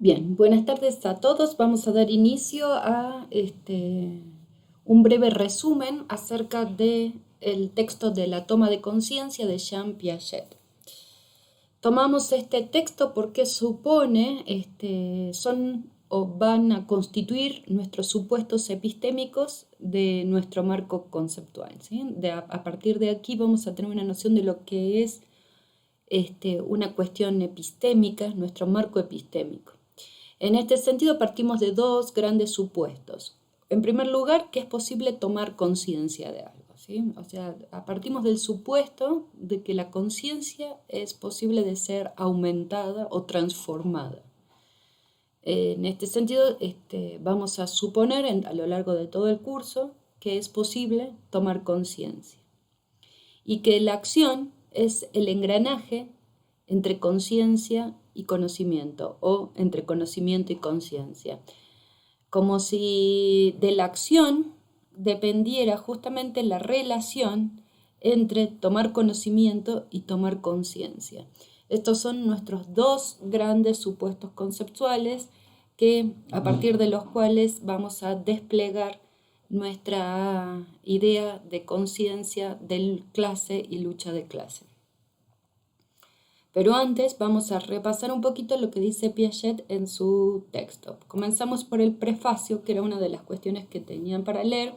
Bien, buenas tardes a todos. Vamos a dar inicio a un breve resumen acerca de el texto de La toma de conciencia de Jean Piaget. Tomamos este texto porque supone, son o van a constituir nuestros supuestos epistémicos de nuestro marco conceptual, ¿sí? A partir de aquí vamos a tener una noción de lo que es una cuestión epistémica, nuestro marco epistémico. En este sentido partimos de dos grandes supuestos. En primer lugar, que es posible tomar conciencia de algo, ¿sí? O sea, partimos del supuesto de que la conciencia es posible de ser aumentada o transformada. En este sentido, vamos a suponer a lo largo de todo el curso que es posible tomar conciencia y que la acción es el engranaje entre conciencia y conocimiento o entre conocimiento y conciencia, como si de la acción dependiera justamente la relación entre tomar conocimiento y tomar conciencia. Estos son nuestros dos grandes supuestos conceptuales a partir de los cuales vamos a desplegar nuestra idea de conciencia, de clase y lucha de clase. Pero antes vamos a repasar un poquito lo que dice Piaget en su texto. Comenzamos por el prefacio, que era una de las cuestiones que tenían para leer,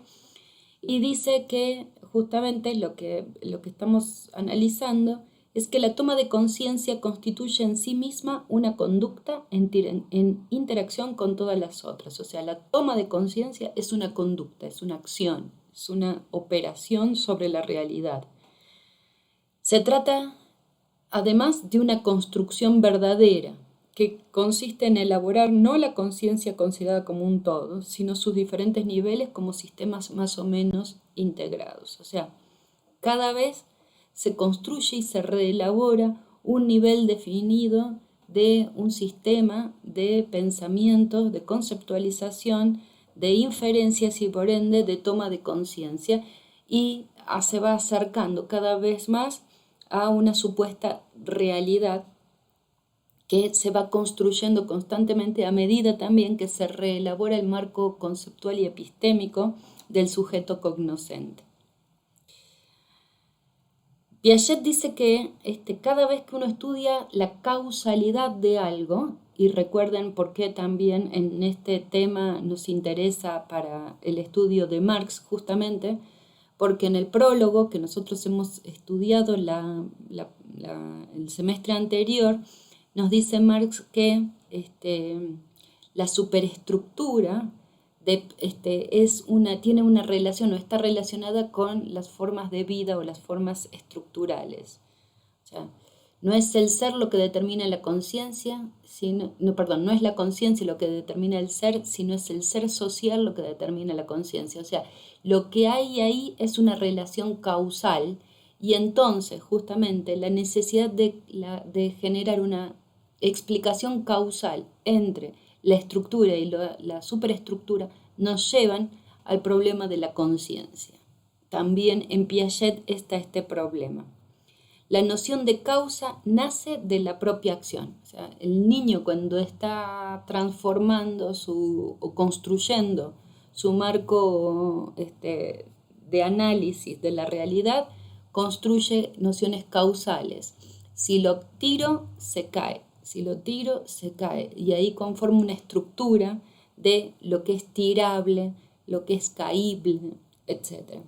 y dice que justamente lo que estamos analizando es que la toma de conciencia constituye en sí misma una conducta en interacción con todas las otras. O sea, la toma de conciencia es una conducta, es una acción, es una operación sobre la realidad. Se trata además de una construcción verdadera, que consiste en elaborar no la conciencia considerada como un todo, sino sus diferentes niveles como sistemas más o menos integrados. O sea, cada vez se construye y se reelabora un nivel definido de un sistema de pensamiento, de conceptualización, de inferencias y por ende de toma de conciencia, y se va acercando cada vez más a una supuesta realidad que se va construyendo constantemente a medida también que se reelabora el marco conceptual y epistémico del sujeto cognoscente. Piaget dice que cada vez que uno estudia la causalidad de algo, y recuerden por qué también en este tema nos interesa para el estudio de Marx justamente, porque en el prólogo que nosotros hemos estudiado el semestre anterior, nos dice Marx que la superestructura tiene una relación o está relacionada con las formas de vida o las formas estructurales. O sea, no es el ser lo que determina la conciencia, no es la conciencia lo que determina el ser, sino es el ser social lo que determina la conciencia. O sea, lo que hay ahí es una relación causal y entonces justamente la necesidad de generar una explicación causal entre la estructura y la superestructura nos llevan al problema de la conciencia. También en Piaget está este problema. La noción de causa nace de la propia acción. O sea, el niño cuando está transformando o construyendo su marco de análisis de la realidad, construye nociones causales. Si lo tiro, se cae. Si lo tiro, se cae. Y ahí conforma una estructura de lo que es tirable, lo que es caíble, etc.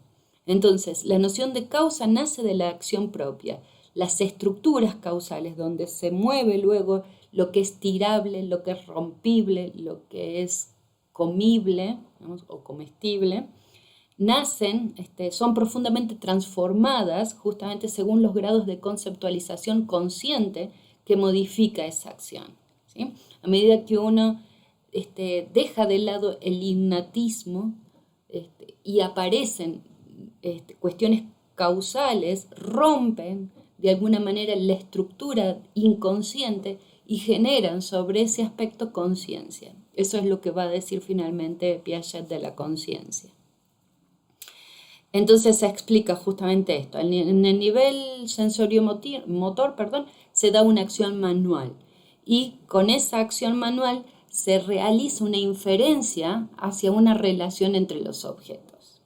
Entonces, la noción de causa nace de la acción propia. Las estructuras causales, donde se mueve luego lo que es tirable, lo que es rompible, lo que es comible, ¿no? O comestible, nacen, son profundamente transformadas justamente según los grados de conceptualización consciente que modifica esa acción, ¿sí? A medida que uno deja de lado el innatismo y aparecen cuestiones causales, rompen de alguna manera la estructura inconsciente y generan sobre ese aspecto conciencia. Eso es lo que va a decir finalmente Piaget de la conciencia. Entonces se explica justamente esto. En el nivel sensorio-motor, se da una acción manual y con esa acción manual se realiza una inferencia hacia una relación entre los objetos.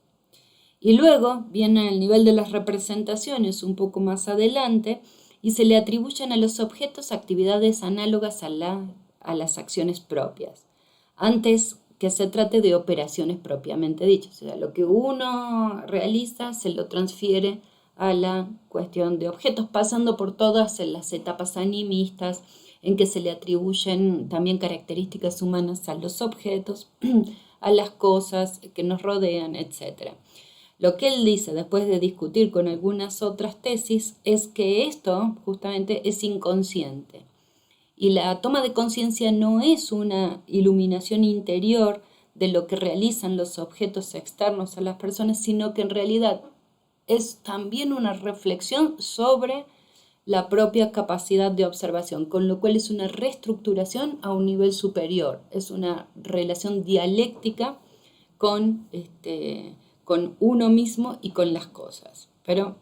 Y luego viene el nivel de las representaciones un poco más adelante y se le atribuyen a los objetos actividades análogas a las acciones propias, antes que se trate de operaciones propiamente dichas. O sea, lo que uno realiza se lo transfiere a la cuestión de objetos, pasando por todas las etapas animistas en que se le atribuyen también características humanas a los objetos, a las cosas que nos rodean, etc. Lo que él dice, después de discutir con algunas otras tesis, es que esto justamente es inconsciente. Y la toma de conciencia no es una iluminación interior de lo que realizan los objetos externos a las personas, sino que en realidad es también una reflexión sobre la propia capacidad de observación, con lo cual es una reestructuración a un nivel superior, es una relación dialéctica con uno mismo y con las cosas. Pero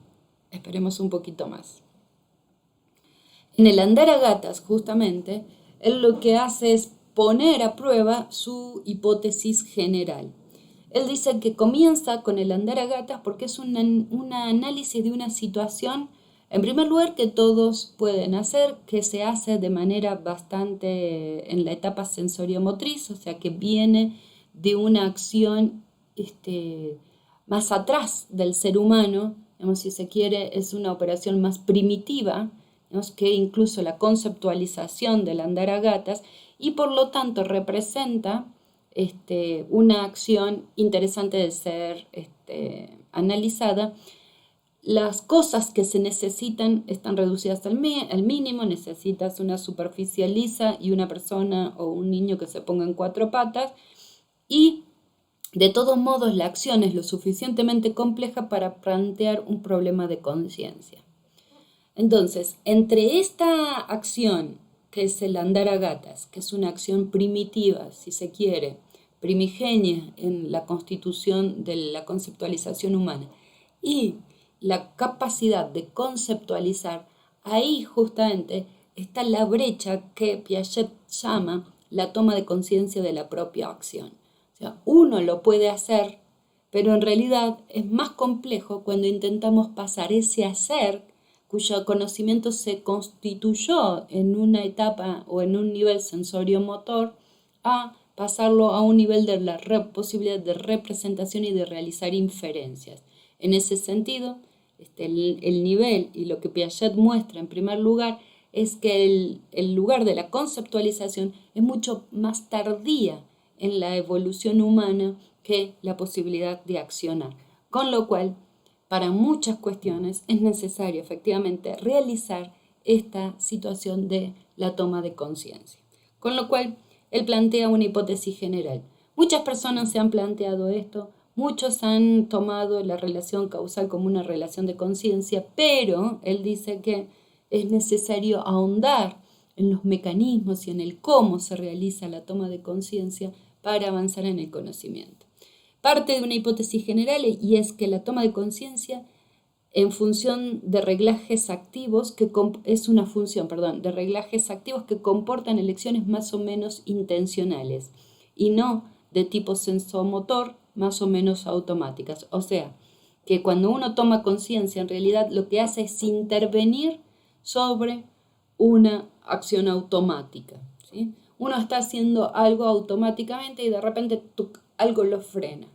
esperemos un poquito más. En el Andar a Gatas, justamente, él lo que hace es poner a prueba su hipótesis general. Él dice que comienza con el Andar a Gatas porque es un análisis de una situación, en primer lugar, que todos pueden hacer, que se hace de manera bastante en la etapa sensoriomotriz, o sea, que viene de una acción más atrás del ser humano, digamos, si se quiere, es una operación más primitiva, digamos, que incluso la conceptualización del andar a gatas, y por lo tanto representa una acción interesante de ser analizada. Las cosas que se necesitan están reducidas al mínimo, necesitas una superficie lisa y una persona o un niño que se ponga en cuatro patas, y de todos modos la acción es lo suficientemente compleja para plantear un problema de conciencia. Entonces, entre esta acción, que es el andar a gatas, que es una acción primitiva, si se quiere, primigenia en la constitución de la conceptualización humana, y la capacidad de conceptualizar, ahí justamente está la brecha que Piaget llama la toma de conciencia de la propia acción. O sea, uno lo puede hacer, pero en realidad es más complejo cuando intentamos pasar ese hacer cuyo conocimiento se constituyó en una etapa o en un nivel sensorio-motor, a pasarlo a un nivel de la posibilidad de representación y de realizar inferencias. En ese sentido, el nivel y lo que Piaget muestra en primer lugar es que el lugar de la conceptualización es mucho más tardía en la evolución humana que la posibilidad de accionar, con lo cual para muchas cuestiones es necesario efectivamente realizar esta situación de la toma de conciencia. Con lo cual, él plantea una hipótesis general. Muchas personas se han planteado esto, muchos han tomado la relación causal como una relación de conciencia, pero él dice que es necesario ahondar en los mecanismos y en el cómo se realiza la toma de conciencia para avanzar en el conocimiento. Parte de una hipótesis general y es que la toma de conciencia en función de reglajes activos, es una función, de reglajes activos que comportan elecciones más o menos intencionales y no de tipo sensomotor más o menos automáticas. O sea, que cuando uno toma conciencia, en realidad lo que hace es intervenir sobre una acción automática, ¿sí? Uno está haciendo algo automáticamente y de repente algo lo frena.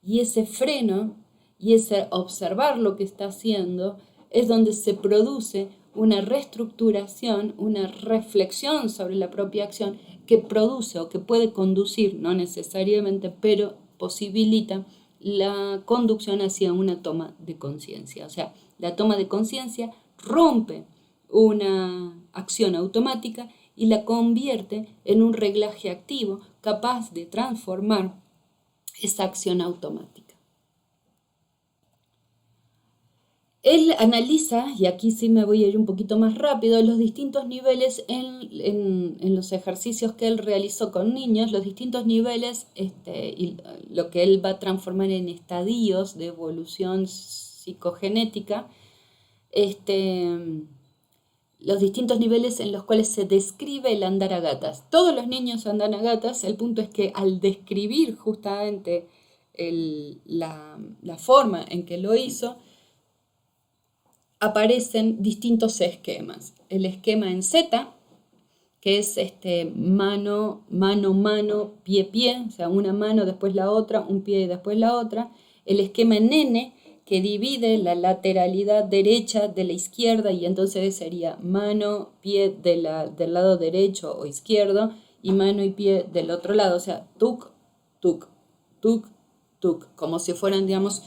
Y ese freno y ese observar lo que está haciendo es donde se produce una reestructuración, una reflexión sobre la propia acción que produce o que puede conducir, no necesariamente, pero posibilita la conducción hacia una toma de conciencia. O sea, la toma de conciencia rompe una acción automática y la convierte en un reglaje activo capaz de transformar esa acción automática. Él analiza, y aquí sí me voy a ir un poquito más rápido, los distintos niveles en los ejercicios que él realizó con niños, los distintos niveles y lo que él va a transformar en estadios de evolución psicogenética, los distintos niveles en los cuales se describe el andar a gatas. Todos los niños andan a gatas, el punto es que al describir justamente la forma en que lo hizo, aparecen distintos esquemas. El esquema en Z, que es mano, mano, mano, pie, pie, o sea, una mano, después la otra, un pie y después la otra. El esquema en N, que divide la lateralidad derecha de la izquierda, y entonces sería mano, pie del lado derecho o izquierdo, y mano y pie del otro lado, o sea, tuk, tuk, tuk, tuk, como si fueran, digamos,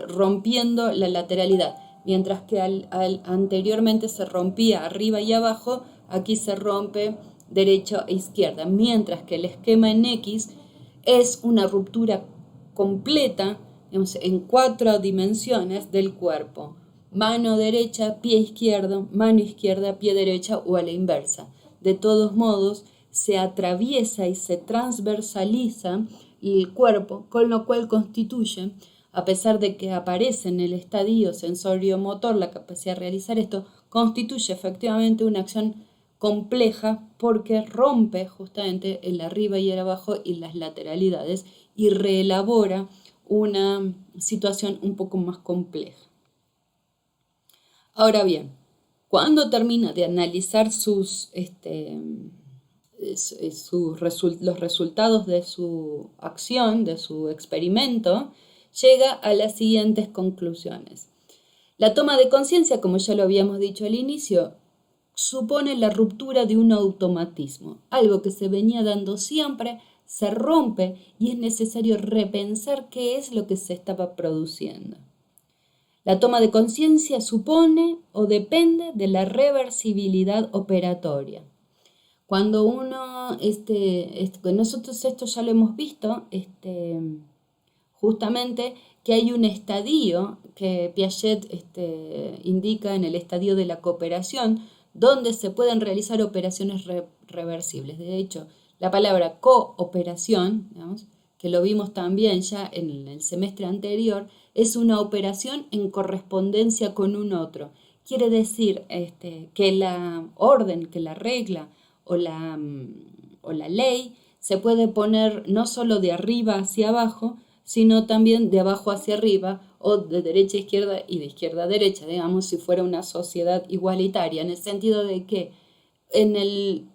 rompiendo la lateralidad. Mientras que anteriormente se rompía arriba y abajo, aquí se rompe derecha e izquierda. Mientras que el esquema en X es una ruptura completa, digamos, en 4 dimensiones del cuerpo. Mano derecha, pie izquierdo, mano izquierda, pie derecha o a la inversa. De todos modos, se atraviesa y se transversaliza el cuerpo, con lo cual constituye, a pesar de que aparece en el estadio sensorio-motor la capacidad de realizar esto, constituye efectivamente una acción compleja porque rompe justamente el arriba y el abajo y las lateralidades y reelabora una situación un poco más compleja. Ahora bien, cuando termina de analizar los resultados de su acción, de su experimento, llega a las siguientes conclusiones. La toma de conciencia, como ya lo habíamos dicho al inicio, supone la ruptura de un automatismo, algo que se venía dando siempre, se rompe y es necesario repensar qué es lo que se estaba produciendo. La toma de conciencia supone o depende de la reversibilidad operatoria. Cuando uno, nosotros esto ya lo hemos visto, justamente que hay un estadio que Piaget indica en el estadio de la cooperación, donde se pueden realizar operaciones reversibles. De hecho, la palabra cooperación, digamos, que lo vimos también ya en el semestre anterior, es una operación en correspondencia con un otro. Quiere decir que la orden, que la regla o la ley se puede poner no solo de arriba hacia abajo, sino también de abajo hacia arriba o de derecha a izquierda y de izquierda a derecha, digamos, si fuera una sociedad igualitaria, en el sentido de que en el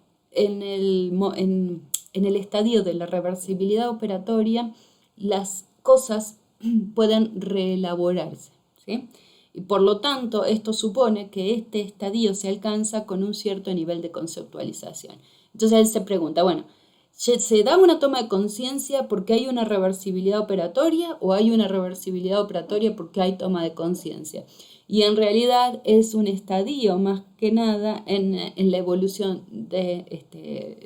estadio de la reversibilidad operatoria, las cosas pueden reelaborarse, ¿sí? Y por lo tanto, esto supone que este estadio se alcanza con un cierto nivel de conceptualización. Entonces él se pregunta, bueno, ¿se da una toma de conciencia porque hay una reversibilidad operatoria o hay una reversibilidad operatoria porque hay toma de conciencia? Y en realidad es un estadio más que nada en la evolución de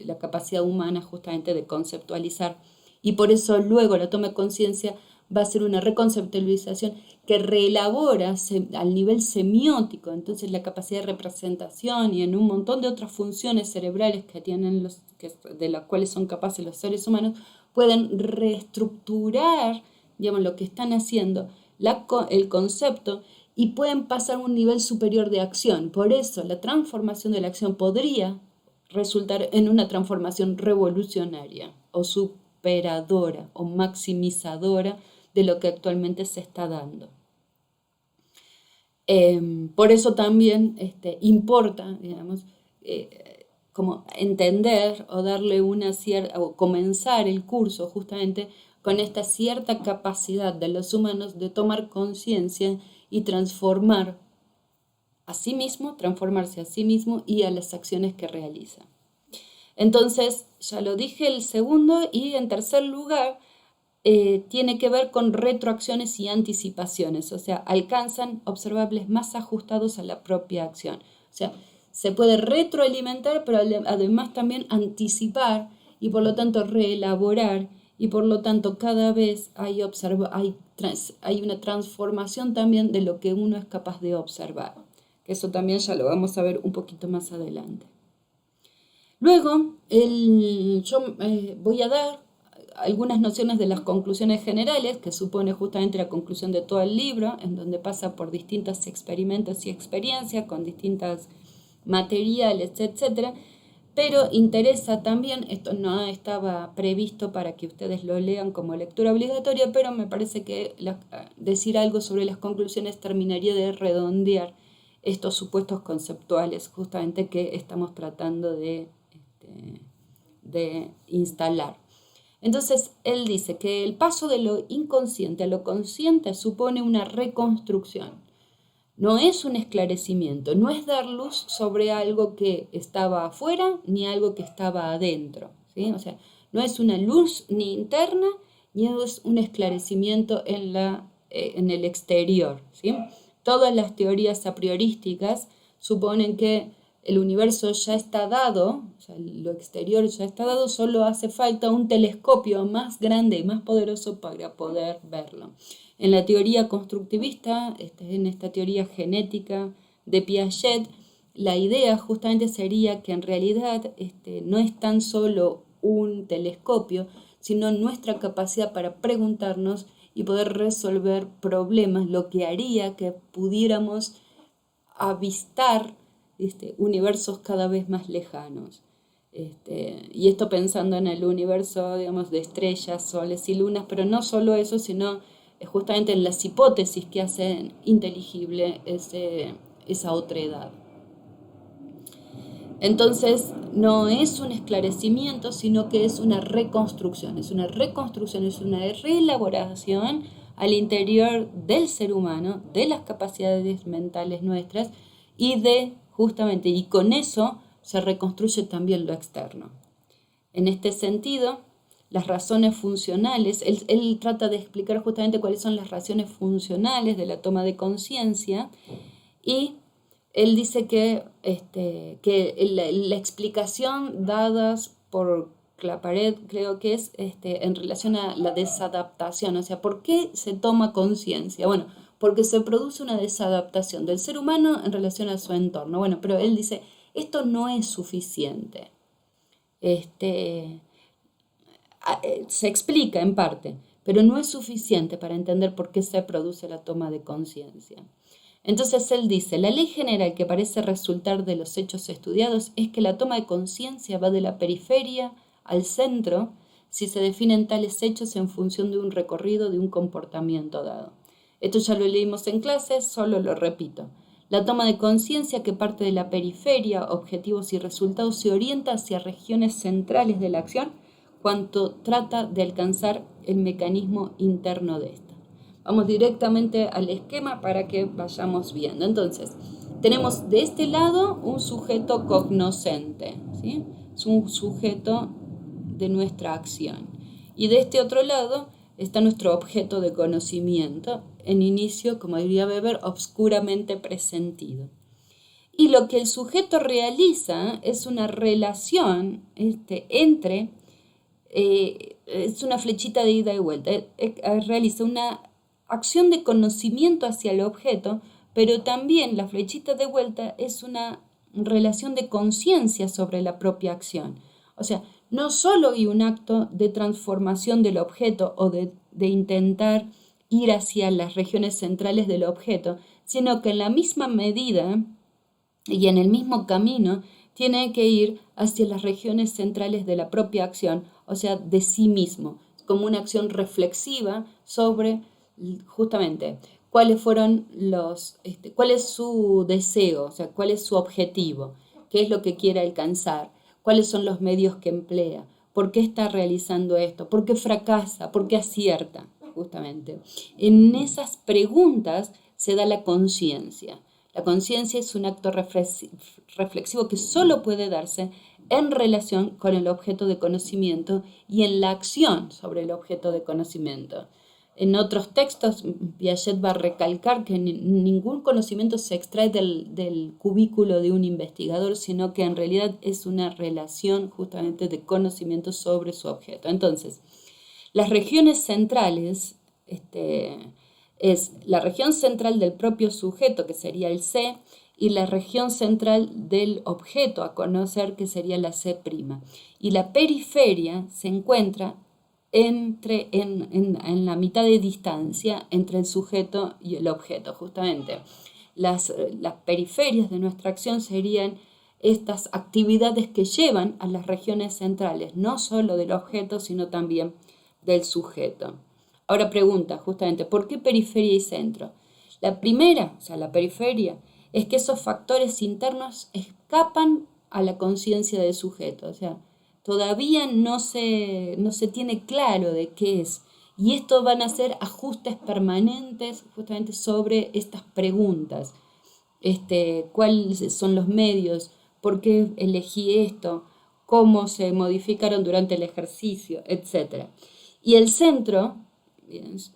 la capacidad humana justamente de conceptualizar. Y por eso luego la toma de conciencia va a ser una reconceptualización que reelabora al nivel semiótico, entonces la capacidad de representación y en un montón de otras funciones cerebrales que tienen de las cuales son capaces los seres humanos, pueden reestructurar, digamos, lo que están haciendo, el concepto, y pueden pasar a un nivel superior de acción. Por eso la transformación de la acción podría resultar en una transformación revolucionaria o superadora o maximizadora de lo que actualmente se está dando. Por eso también importa, digamos, como entender o darle una cierta, o comenzar el curso justamente con esta cierta capacidad de los humanos de tomar conciencia y transformarse a sí mismo y a las acciones que realiza. Entonces, ya lo dije, el segundo, y en tercer lugar, tiene que ver con retroacciones y anticipaciones, o sea, alcanzan observables más ajustados a la propia acción. O sea, se puede retroalimentar, pero además también anticipar y por lo tanto reelaborar, y por lo tanto cada vez hay una transformación también de lo que uno es capaz de observar. Que eso también ya lo vamos a ver un poquito más adelante. Luego, yo voy a dar algunas nociones de las conclusiones generales, que supone justamente la conclusión de todo el libro, en donde pasa por distintos experimentos y experiencias con distintas materiales, etcétera. Pero interesa también, esto no estaba previsto para que ustedes lo lean como lectura obligatoria, pero me parece que decir algo sobre las conclusiones terminaría de redondear estos supuestos conceptuales justamente que estamos tratando de instalar. Entonces, él dice que el paso de lo inconsciente a lo consciente supone una reconstrucción. No es un esclarecimiento, no es dar luz sobre algo que estaba afuera ni algo que estaba adentro, ¿sí? O sea, no es una luz ni interna ni es un esclarecimiento en el exterior, ¿sí? Todas las teorías a priorísticas suponen que el universo ya está dado, o sea, lo exterior ya está dado, solo hace falta un telescopio más grande y más poderoso para poder verlo. En la teoría constructivista, en esta teoría genética de Piaget, la idea justamente sería que en realidad no es tan solo un telescopio, sino nuestra capacidad para preguntarnos y poder resolver problemas, lo que haría que pudiéramos avistar universos cada vez más lejanos. Y esto pensando en el universo, digamos, de estrellas, soles y lunas, pero no solo eso, sino justamente en las hipótesis que hacen inteligible esa otredad. Entonces, no es un esclarecimiento, sino que es una reconstrucción, es una reelaboración al interior del ser humano, de las capacidades mentales nuestras y con eso se reconstruye también lo externo. En este sentido, las razones funcionales, él trata de explicar justamente cuáles son las razones funcionales de la toma de conciencia y él dice que la explicación dadas por Claparède, creo que es en relación a la desadaptación, o sea, ¿por qué se toma conciencia? Bueno, porque se produce una desadaptación del ser humano en relación a su entorno. Bueno, pero él dice, esto no es suficiente. Se explica en parte, pero no es suficiente para entender por qué se produce la toma de conciencia. Entonces él dice, la ley general que parece resultar de los hechos estudiados es que la toma de conciencia va de la periferia al centro si se definen tales hechos en función de un recorrido de un comportamiento dado. Esto ya lo leímos en clases, solo lo repito. La toma de conciencia que parte de la periferia, objetivos y resultados, se orienta hacia regiones centrales de la acción cuanto trata de alcanzar el mecanismo interno de esta. Vamos directamente al esquema para que vayamos viendo. Entonces, tenemos de este lado un sujeto cognoscente, ¿sí? Es un sujeto de nuestra acción. Y de este otro lado está nuestro objeto de conocimiento, en inicio, como diría Weber, obscuramente presentido. Y lo que el sujeto realiza es una relación entre, es una flechita de ida y vuelta, realiza una acción de conocimiento hacia el objeto, pero también la flechita de vuelta es una relación de conciencia sobre la propia acción. O sea, no solo hay un acto de transformación del objeto o de intentar ir hacia las regiones centrales del objeto, sino que en la misma medida y en el mismo camino tiene que ir hacia las regiones centrales de la propia acción, o sea, de sí mismo, como una acción reflexiva sobre justamente cuáles fueron cuál es su deseo, o sea, cuál es su objetivo, qué es lo que quiere alcanzar, cuáles son los medios que emplea, por qué está realizando esto, por qué fracasa, por qué acierta, justamente. En esas preguntas se da la conciencia. La conciencia es un acto reflexivo que solo puede darse en relación con el objeto de conocimiento y en la acción sobre el objeto de conocimiento. En otros textos, Piaget va a recalcar que ningún conocimiento se extrae del cubículo de un investigador, sino que en realidad es una relación justamente de conocimiento sobre su objeto. Entonces, las regiones centrales es la región central del propio sujeto, que sería el C, y la región central del objeto a conocer, que sería la C'. Y la periferia se encuentra en la mitad de distancia entre el sujeto y el objeto, justamente. Las periferias de nuestra acción serían estas actividades que llevan a las regiones centrales, no solo del objeto, sino también del sujeto. Ahora pregunta, justamente, ¿por qué periferia y centro? La primera, o sea, la periferia, es que esos factores internos escapan a la conciencia del sujeto, o sea, todavía no se tiene claro de qué es. Y esto van a ser ajustes permanentes justamente sobre estas preguntas. ¿Cuáles son los medios? ¿Por qué elegí esto? ¿Cómo se modificaron durante el ejercicio? Etcétera. Y el centro es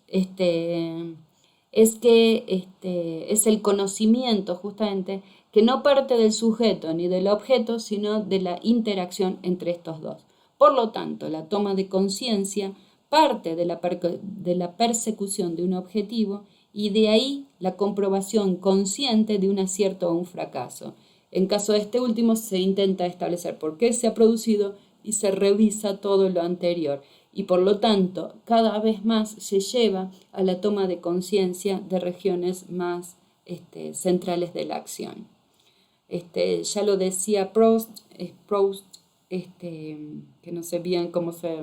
que es el conocimiento justamente que no parte del sujeto ni del objeto, sino de la interacción entre estos dos. Por lo tanto, la toma de conciencia parte de la persecución de un objetivo y de ahí la comprobación consciente de un acierto o un fracaso. En caso de este último, se intenta establecer por qué se ha producido y se revisa todo lo anterior. Y por lo tanto, cada vez más se lleva a la toma de conciencia de regiones más centrales de la acción. Ya lo decía Proust, que no sé bien cómo se...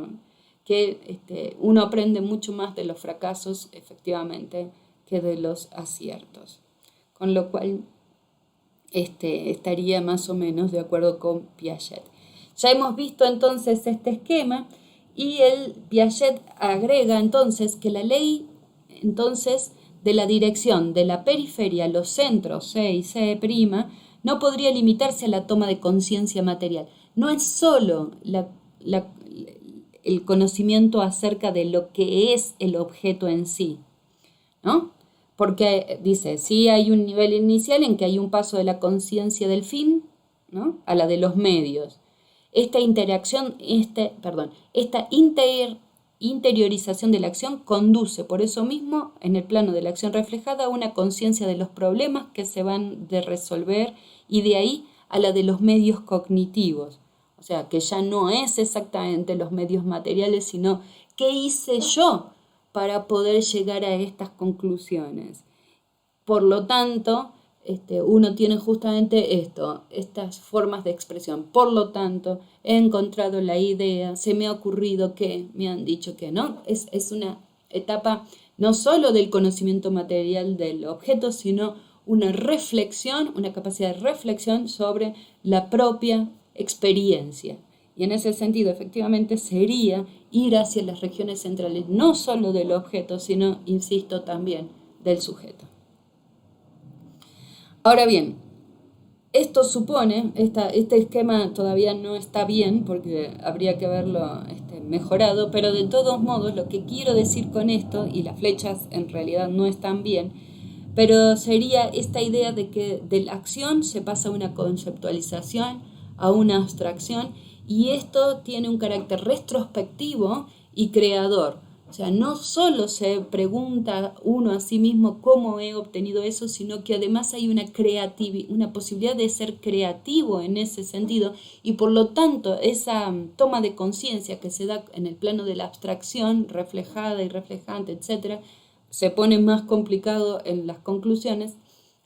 que uno aprende mucho más de los fracasos, efectivamente, que de los aciertos. Con lo cual estaría más o menos de acuerdo con Piaget. Ya hemos visto entonces este esquema y el Piaget agrega entonces que la ley entonces de la dirección de la periferia a los centros C y C', no podría limitarse a la toma de conciencia material. No es solo el conocimiento acerca de lo que es el objeto en sí, ¿no? Porque dice, sí hay un nivel inicial en que hay un paso de la conciencia del fin, ¿no?, a la de los medios. Esta interiorización de la acción conduce, por eso mismo, en el plano de la acción reflejada, a una conciencia de los problemas que se van de resolver y de ahí a la de los medios cognitivos. O sea, que ya no es exactamente los medios materiales, sino qué hice yo para poder llegar a estas conclusiones. Por lo tanto, uno tiene justamente estas formas de expresión. Por lo tanto, he encontrado la idea, se me ha ocurrido que, me han dicho que, ¿no? Es una etapa no solo del conocimiento material del objeto, sino una reflexión, una capacidad de reflexión sobre la propia experiencia. Y en ese sentido, efectivamente, sería ir hacia las regiones centrales, no solo del objeto, sino, insisto, también del sujeto. Ahora bien, esto supone, este esquema todavía no está bien porque habría que haberlo mejorado, pero de todos modos lo que quiero decir con esto, y las flechas en realidad no están bien, pero sería esta idea de que de la acción se pasa a una conceptualización, a una abstracción, y esto tiene un carácter retrospectivo y creador. O sea, no solo se pregunta uno a sí mismo cómo he obtenido eso, sino que además hay una posibilidad de ser creativo en ese sentido y por lo tanto esa toma de conciencia que se da en el plano de la abstracción reflejada y reflejante, etc., se pone más complicado en las conclusiones,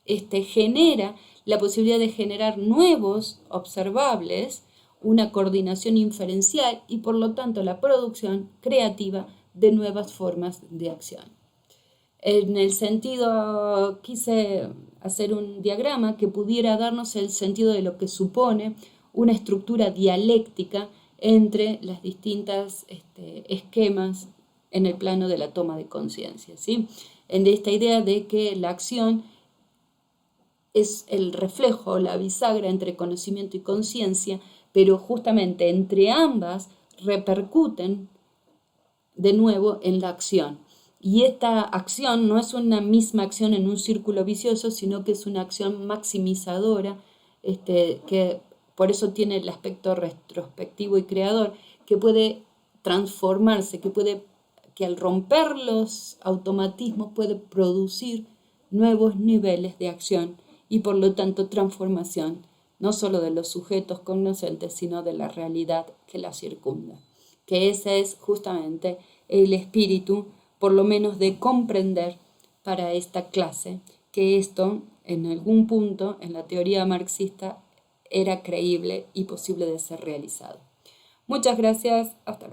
genera la posibilidad de generar nuevos observables, una coordinación inferencial y por lo tanto la producción creativa de nuevas formas de acción. En el sentido, quise hacer un diagrama que pudiera darnos el sentido de lo que supone una estructura dialéctica entre las distintas esquemas en el plano de la toma de conciencia, ¿sí? En esta idea de que la acción es el reflejo, la bisagra entre conocimiento y conciencia, pero justamente entre ambas repercuten de nuevo en la acción. Y esta acción no es una misma acción en un círculo vicioso, sino que es una acción maximizadora, que por eso tiene el aspecto retrospectivo y creador, que puede transformarse, que al romper los automatismos puede producir nuevos niveles de acción y por lo tanto transformación, no solo de los sujetos cognoscentes, sino de la realidad que la circunda. Que ese es justamente el espíritu, por lo menos de comprender para esta clase, que esto en algún punto en la teoría marxista era creíble y posible de ser realizado. Muchas gracias, hasta